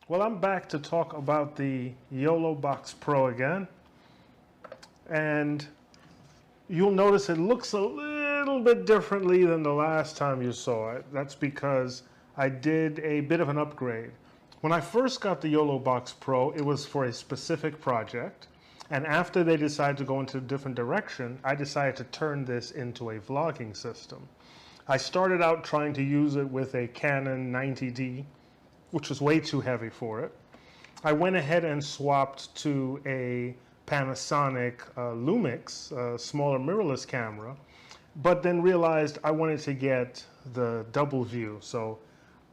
Well, I'm back to talk about the Yolobox Pro again. And you'll notice it looks a little bit differently than the last time you saw it. That's because I did a bit of an upgrade. When I first got the Yolobox Pro, it was for a specific project. And after they decided to go into a different direction, I decided to turn this into a vlogging system. I started out trying to use it with a Canon 90D, which was way too heavy for it. I went ahead and swapped to a Panasonic Lumix, a smaller mirrorless camera, but then realized I wanted to get the double view. So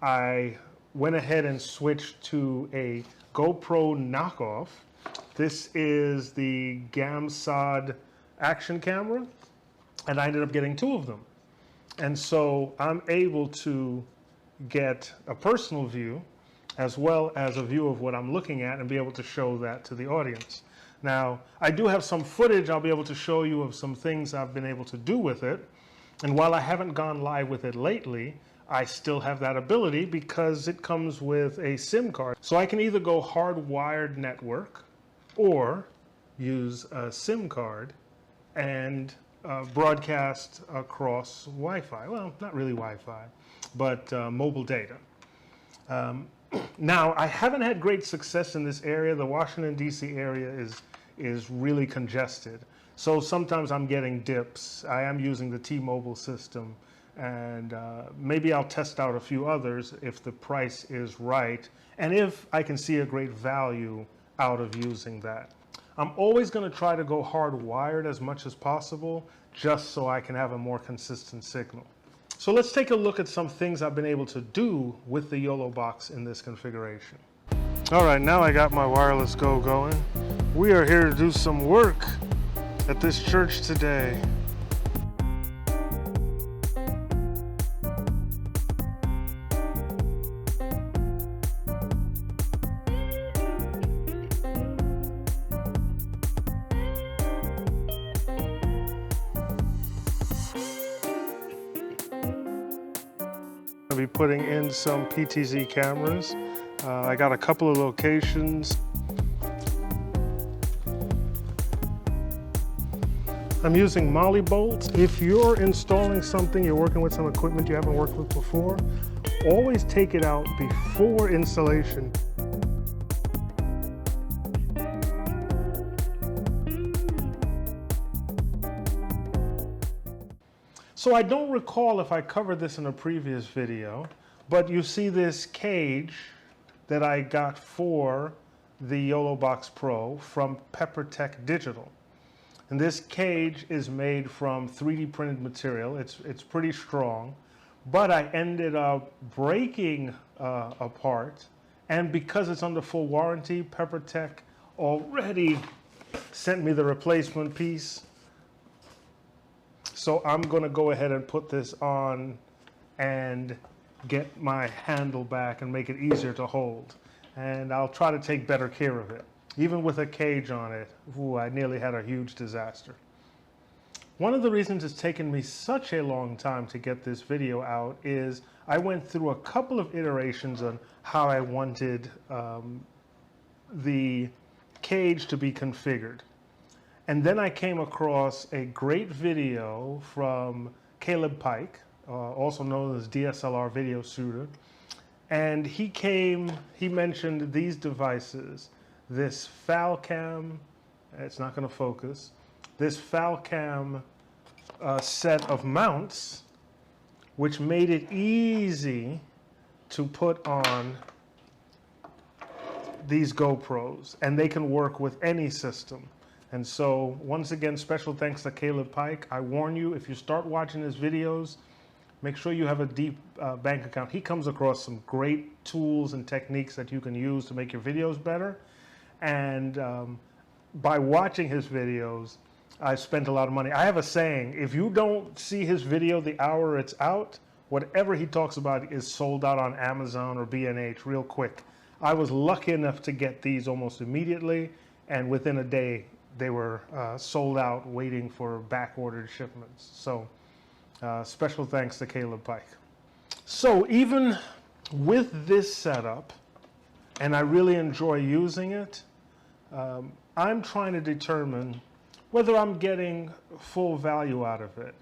I went ahead and switched to a GoPro knockoff. This is the Gamsod action camera, and I ended up getting two of them. And so I'm able to get a personal view as well as a view of what I'm looking at and be able to show that to the audience. Now, I do have some footage I'll be able to show you of some things I've been able to do with it. And while I haven't gone live with it lately, I still have that ability because it comes with a SIM card. So I can either go hardwired network or use a SIM card and broadcast across Wi-Fi. Well, not really Wi-Fi, but mobile data. Now, I haven't had great success in this area. The Washington, D.C. area is really congested. So sometimes I'm getting dips. I am using the T-Mobile system, and maybe I'll test out a few others if the price is right, and if I can see a great value out of using that. I'm always going to try to go hardwired as much as possible, just so I can have a more consistent signal. So let's take a look at some things I've been able to do with the Yolobox in this configuration. All right, now I got my wireless Go going. We are here to do some work at this church today. I'll be putting in some PTZ cameras. I got a couple of locations. I'm using Molly bolts. If you're installing something, you're working with some equipment you haven't worked with before, always take it out before installation. So I don't recall if I covered this in a previous video, but you see this cage that I got for the Yolobox Pro from PepperTech Digital. And this cage is made from 3D printed material. It's pretty strong, but I ended up breaking a part, and because it's under full warranty, PepperTech already sent me the replacement piece. So I'm going to go ahead and put this on and get my handle back and make it easier to hold. And I'll try to take better care of it. Even with a cage on it, ooh, I nearly had a huge disaster. One of the reasons it's taken me such a long time to get this video out is I went through a couple of iterations on how I wanted the cage to be configured. And then I came across a great video from Caleb Pike, also known as DSLR Video Shooter. And he mentioned these devices, this Falcam, it's not going to focus, this Falcam set of mounts, which made it easy to put on these GoPros, and they can work with any system. And so, once again, special thanks to Caleb Pike. I warn you, if you start watching his videos, make sure you have a deep bank account. He comes across some great tools and techniques that you can use to make your videos better. And by watching his videos, I've spent a lot of money. I have a saying, if you don't see his video the hour it's out, whatever he talks about is sold out on Amazon or B&H real quick. I was lucky enough to get these almost immediately, and within a day, they were sold out, waiting for back-ordered shipments. So special thanks to Caleb Pike. So even with this setup, and I really enjoy using it. I'm trying to determine whether I'm getting full value out of it.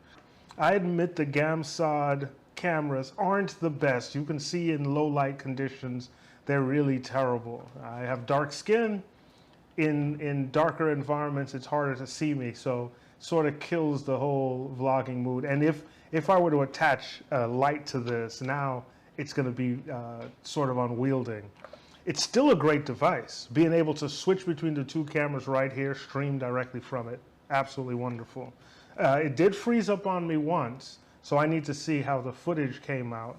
I admit the GAMSOD cameras aren't the best. You can see in low light conditions, they're really terrible. I have dark skin. In darker environments, it's harder to see me, so sort of kills the whole vlogging mood. And if I were to attach light to this, now it's going to be sort of unwielding. It's still a great device. Being able to switch between the two cameras right here, stream directly from it, absolutely wonderful. It did freeze up on me once, so I need to see how the footage came out.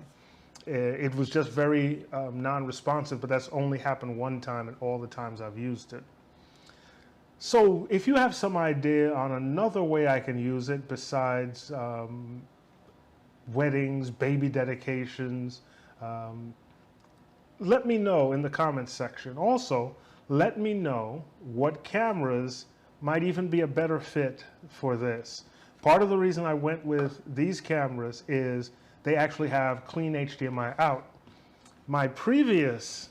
It was just very non-responsive, but that's only happened one time in all the times I've used it. So if you have some idea on another way I can use it besides weddings, baby dedications, let me know in the comments section. Also, let me know what cameras might even be a better fit for this. Part of the reason I went with these cameras is they actually have clean HDMI out. My previous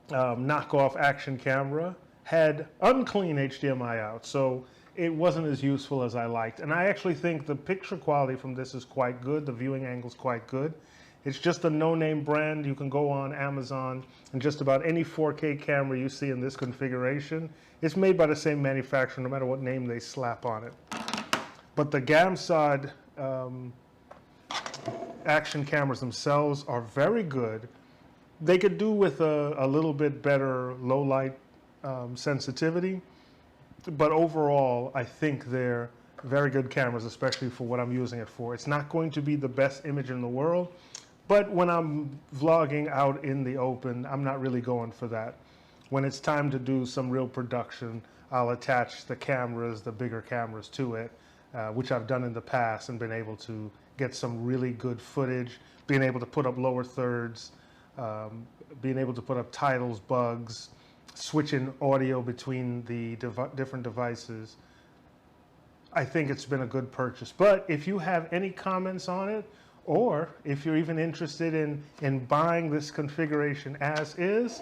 knockoff action camera had unclean HDMI out, so it wasn't as useful as I liked. And I actually think the picture quality from this is quite good. The viewing angle is quite good. It's just a no-name brand. You can go on Amazon and just about any 4K camera you see in this configuration, it's made by the same manufacturer no matter what name they slap on it. But the GAMSOD action cameras themselves are very good. They could do with a little bit better low light sensitivity, but overall I think they're very good cameras, especially for what I'm using it for. It's not going to be the best image in the world, but when I'm vlogging out in the open, I'm not really going for that. When it's time to do some real production, I'll attach the cameras, the bigger cameras to it, which I've done in the past and been able to get some really good footage, being able to put up lower thirds, being able to put up titles, bugs, switching audio between the different devices. I think it's been a good purchase. But if you have any comments on it, or if you're even interested in buying this configuration as is,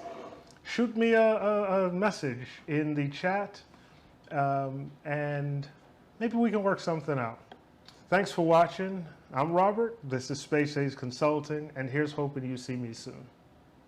shoot me a message in the chat, and maybe we can work something out. Thanks for watching. I'm Robert. This is Space Age Consulting, and here's hoping you see me soon.